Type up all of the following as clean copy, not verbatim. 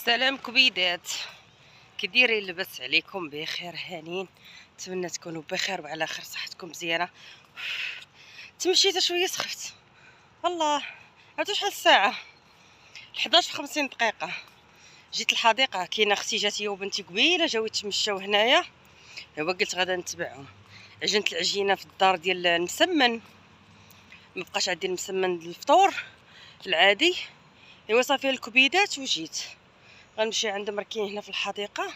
سلام كبيدات، كي دايرين؟ لاباس عليكم؟ بخير هانين؟ نتمنى تكونوا بخير وعلى خير، صحتكم مزيانه. تمشيت شويه سخفت والله. عرفتوا شحال الساعه؟ 11:50 دقيقه. جيت الحديقه، كاينه اختي جات هي وبنتي قبيله جاو يتمشاو هنايا، ايوا قلت غادا نتبعهم. عجنت العجينه في الدار ديال المسمن، مبقاش عندي المسمن للفطور العادي. ايوا صافي الكبيدات وجيت غنمشي عندهم، راه كاين هنا في الحديقه.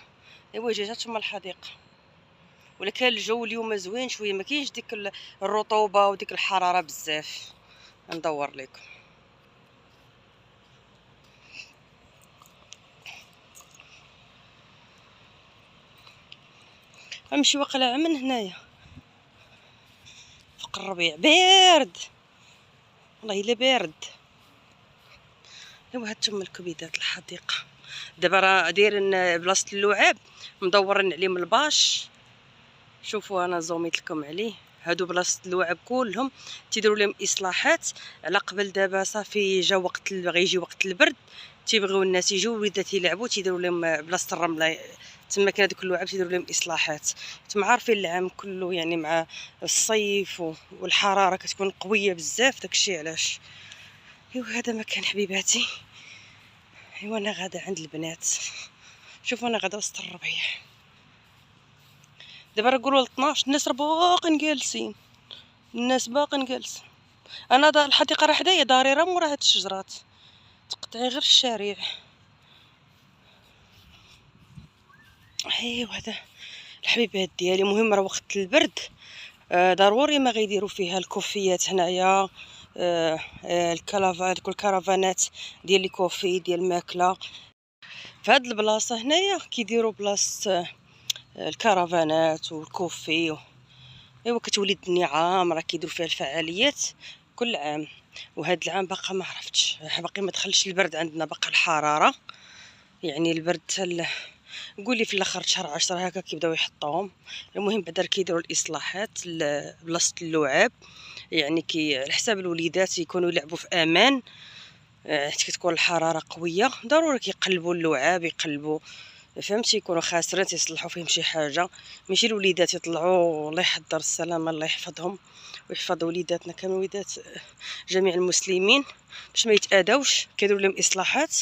ايوا جيت هانتوما الحديقه، ولا كان الجو اليوم زوين شويه، ما كاينش ديك الرطوبه وديك الحراره بزاف. ندور لكم. غنمشي واقيلا من هنايا فوق الربيع، بارد والله الا بارد. ايوا هانتوما الكبيدات الحديقه. دابا راه دايرين بلاصه اللعاب، مدورين عليه من الباش. شوفوا انا زوميت لكم عليه. هادو بلاصه اللعاب كلهم تيديروا لهم اصلاحات على قبل. دابا صافي جا وقت غيجي وقت البرد، تيبغيو الناس يجيو الوليدات يلعبوا، تيديروا لهم بلاصه الرمله تما كاين هذوك اللعاب تيديروا لهم اصلاحات. نتوما عارفين العام كله يعني مع الصيف والحراره كتكون قويه بزاف، داكشي علاش. ايوا هذا مكان حبيباتي. ايوا انا غاده عند البنات. شوفوا انا غاده وسط الربيع. دابا راه قولوا 12 الناس راه باقين جالسين، الناس باقين جالسين. انا الحديقه راه حدايا داري، راه مورا هاد الشجرات تقطعي غير الشارع. ايوا هذا الحبيبات ديالي. مهم راه وقت البرد ضروري ما غيديروا فيها الكوفيات هنايا، الكلافات والكرافانات ديال الكوفي ديال الماكله. فهاد البلاصه هنايا كيديروا بلاصه الكرافانات والكوفي. ايوا كتولي الدنيا عامره، كيديروا فيها الفعاليات كل عام. وهاد العام باقا ما عرفتش، باقي ما دخلش البرد عندنا، باقا الحراره يعني البرد قولي في الاخر شهر 10 هكا كيبداو يحطوهم. المهم بعدا كيديروا الاصلاحات بلاصه اللعاب، يعني على حساب الوليدات يكونوا يلعبوا في امان. حيت كتكون الحراره قويه، ضروري كيقلبوا اللعاب، يقلبوا فهمتي، يكونوا خاسرين تصلحوا فيهم شي حاجه. ماشي الوليدات يطلعوا الله يحضر السلامه، الله يحفظهم ويحفظ وليداتنا كامل، وليدات جميع المسلمين باش ما يتاداوش. كيديروا لهم اصلاحات،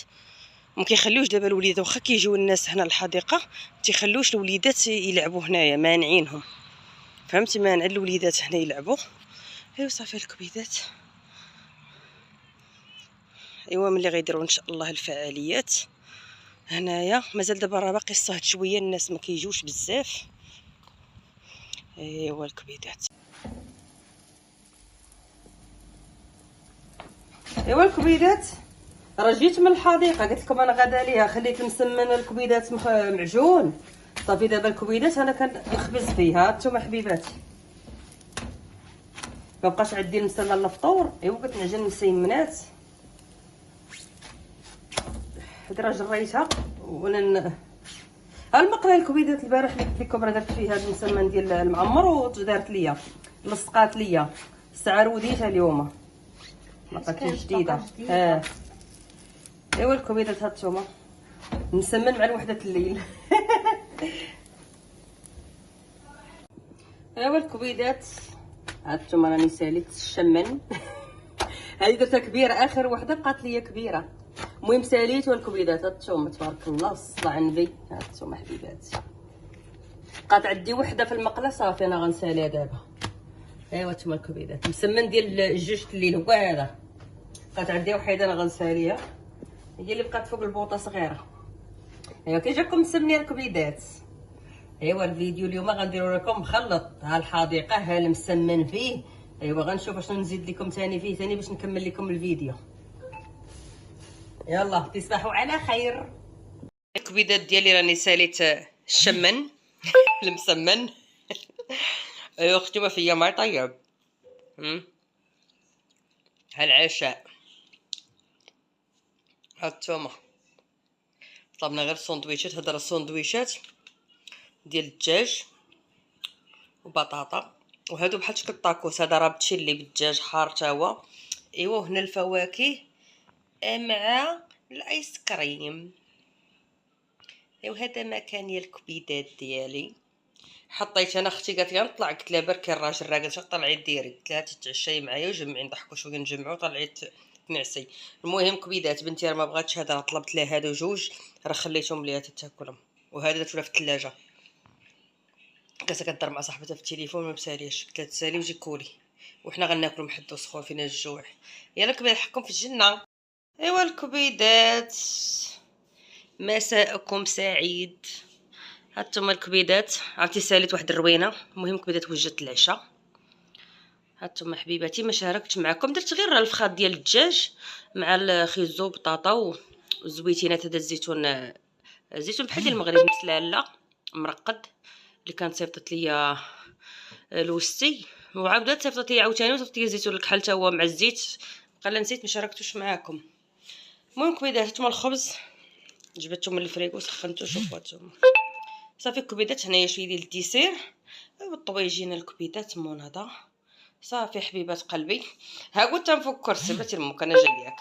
ما كيخليوش دابا الوليدات واخا كيجيو الناس هنا الحديقه تيخلوش الوليدات يلعبوا هنايا، مانعينهم فهمتي، مانع الوليدات هنا يلعبوا. ايوا صافي الكبيدات. ايوا ملي غيديروا ان شاء الله الفعاليات هنايا، مازال دابا راه باقي الصهد شويه، الناس ما كيجوش بزاف. ايوا الكبيدات. ايوا الكبيدات راه جيت من الحديقه، قلت لكم انا غادا ليها، خليت المسمن الكبيدات معجون. صافي دابا الكبيدات انا كنخبز فيها. هانتوما حبيباتي ما بقاش عندي المسمن للفطور. ايوا قلت نعجن المسيمنات. هاد راه جريتها وانا المقله الكبيدات البارح اللي قلت لكم راه درت فيها هاد المسمن ديال المعمر ودارت ليا لصقات ليا الساعه روديتها اليوم، لقيتها جديده. ايوا الكبيدات هانتوما نسمن مع الوحده الليل. ايوا الكبيدات هانتوما راني ساليت الشمن. هذه درتها كبيره، اخر وحده بقات ليا كبيره. المهم ساليت والكبيدات هانتوما تبارك الله والصلاه على النبي. هانتوما حبيباتي بقات عندي وحده في المقله، صافي انا غنساليها دابا. ايوا هانتوما الكبيدات مسمن ديال جوج الليل هو هذا، بقات عندي وحيده انا غنساليها، هي اللي بقات فوق البوطه صغيره. ايوا كي جاكم مسمنين الكبيدات. ايوا الفيديو اليوم غنديروا لكم مخلط، ها الحديقه ها المسمن فيه. ايوا غنشوف شنو نزيد لكم ثاني فيه ثاني باش نكمل لكم الفيديو. يلا تصبحوا على خير. الكبيدات ديالي راني ساليت الشمن المسمن. ايوا اختي ما فيا ما طيب. هالعشاء هانتوما طلبنا غير سندويشات. هاد راه السندويشات ديال الدجاج وبطاطا، وهادو بحال شكل الطاكوس. هذا راه بتشيلي بالدجاج حار تا هو. ايوا هنا الفواكه مع الايس كريم. وهذا مكان ديال الكبيدات ديالي. حطيت انا اختي قالت لي نطلع، قلت لها بركي الراجل راه قالت طلعي ديري، قلت لها تتعشاي معايا وجمعي نضحكوا شويه نجمعوا، طلعت تنعسي. المهم كبيدات بنتي راه ما بغاتش هذا، طلبت لها هادو جوج راه خليتهم ليها تاكلهم، وهذا درت في الثلاجه. كانت كدر مع صاحبتها في التليفون ما مساليش، قلت لها تسالي وجي كولي وحنا غناكلوا محدو سخون فينا الجوع. يلا كبير حكم في الجنه. ايوا الكبيدات، مساءكم سعيد. هانتوما الكبيدات، عرفتي ساليت واحد الروينه. المهم كبيدات وجدت العشاء. هانتوما حبيباتي ما شاركتش معكم، درت غير الفخاد ديال الدجاج مع الخيزو بطاطا والزويتينات. هذا الزيتون، زيتون بحال ديال المغرب مسلاله مرقد اللي كانت صيفطت ليا لوستي، وعاودت صيفطت ليا عاوتاني وصيفطت ليا زيتون الكحل حتى هو مع الزيت. قال نسيت ما شاركتوش معكم. المهم كبيدات، هانتوما الخبز جبدته من الفريكو سخنته. شوفوا هانتوما صافي الكبيدات. هنايا شويه ديال الديسير والطويجين الكبيدات مناضه. صافي حبيبات قلبي، ها قلت نفكر سبتي المك انا جاياك.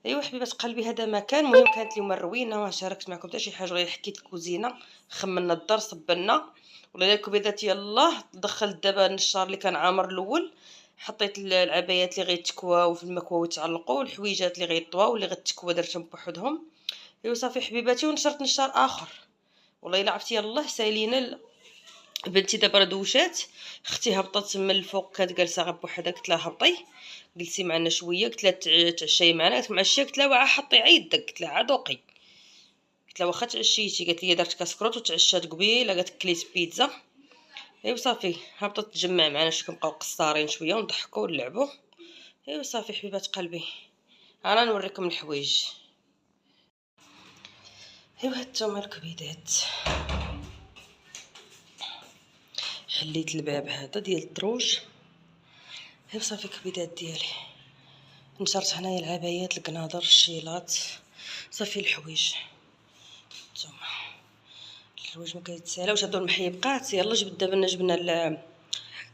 ايوا حبيبات قلبي هذا مكان. المهم كانت اليوم الروينه، ما شاركت معكم حتى شي حاجه غير حكيت الكوزينه، خمنا الدار صبنا ولا الكبيدات. يلاه دخلت دابا النشار اللي كان عامر الاول، حطيت العبايات اللي غيتكواو في المكوى ويتعلقوا، والحويجات اللي غيطواو واللي غتكوا درتهم بوحدهم. ايوا صافي حبيباتي، ونشرت نشار اخر. والله الا عرفتي يلاه سايلين بنتي دابا راه دوشات. اختي هبطت من الفوق كانت جالسه غير بوحدها، قلت لها هبطي جلسي معنا شويه، قلت لها تعشاي معنا، قالت معشيه، قلت لها واه حطي عيد قلت لها عاد دوقي، قلت لها واخا تعشيتي، قالت لي درت كاسكروت وتعشات قبيله، قالت كليت بيتزا. ايوا صافي هبطت تجمع معنا شويه، نبقاو قصارين شويه ونضحكوا ونلعبوا. ايوا صافي حبيبات قلبي، انا نوريكم الحوايج. ايوا هانتوما الكبيدات، حليت الباب هذا ديال الدروج. ايوا صافي كبيدات ديالي، نشرت هنايا العبايات القناضر الشيلات. صافي الحوايج، نتوما الحوايج ما كيتسالاوش. هادو المحيبقات يلا جبت دابا جبنا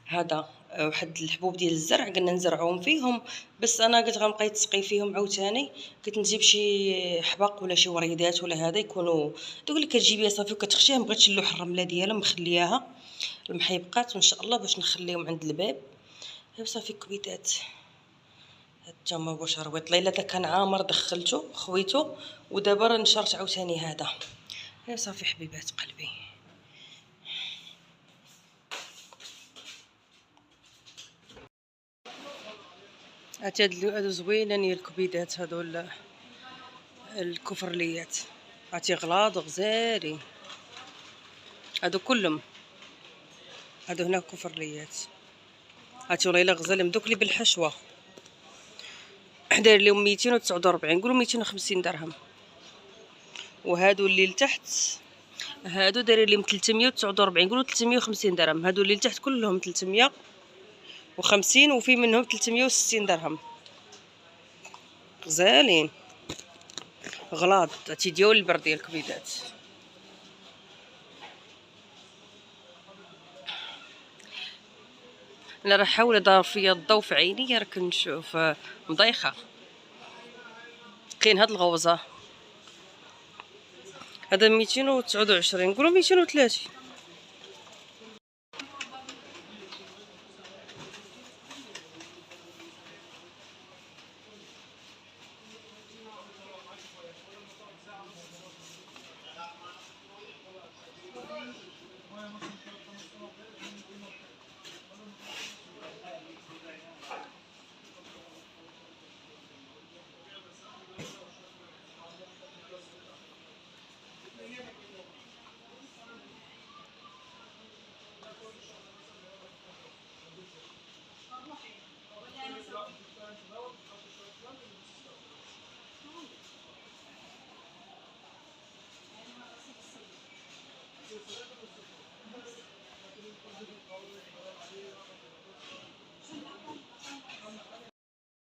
هذا واحد الحبوب ديال الزرع، قلنا نزرعوهم فيهم، بس انا قلت غنبقى تسقي فيهم عاوتاني. قلت نجيب شي حبق ولا شي وريدات ولا هذا يكونوا دوك اللي كتجيبيها صافي وكتخشيها. مبغيتش نلوح الرمله ديالها مخلياها المحيبقات وان شاء الله باش نخليهم عند الباب. صافي كبيدات، هانتوما واش رويط ليلى دا كان عامر دخلته خويته، ودابا راه نشرت عاوتاني هذا. يا صافي حبيبات قلبي، هادو زوينين الكبيدات هادو الكفرليات، عرفتي غلاض غزالين هادو كلهم. هادو هنا كفرليات، عرفتي والله الا غزالين دوك اللي بالحشوه. داير لهم 249 نقولوا 250 درهم. وهادو اللي لتحت هادو دايرين لهم 349 نقولوا 350 درهم. هادو اللي لتحت كلهم 350 وفي منهم 360 درهم. غزالين غلاض، عرفتي ديال البرد ديال الكبيدات. انا راه حاول دار فيا الضو في عيني راه كنشوف مضيخه. كاين هاد الغوزه هذا 229 نقولوا 230.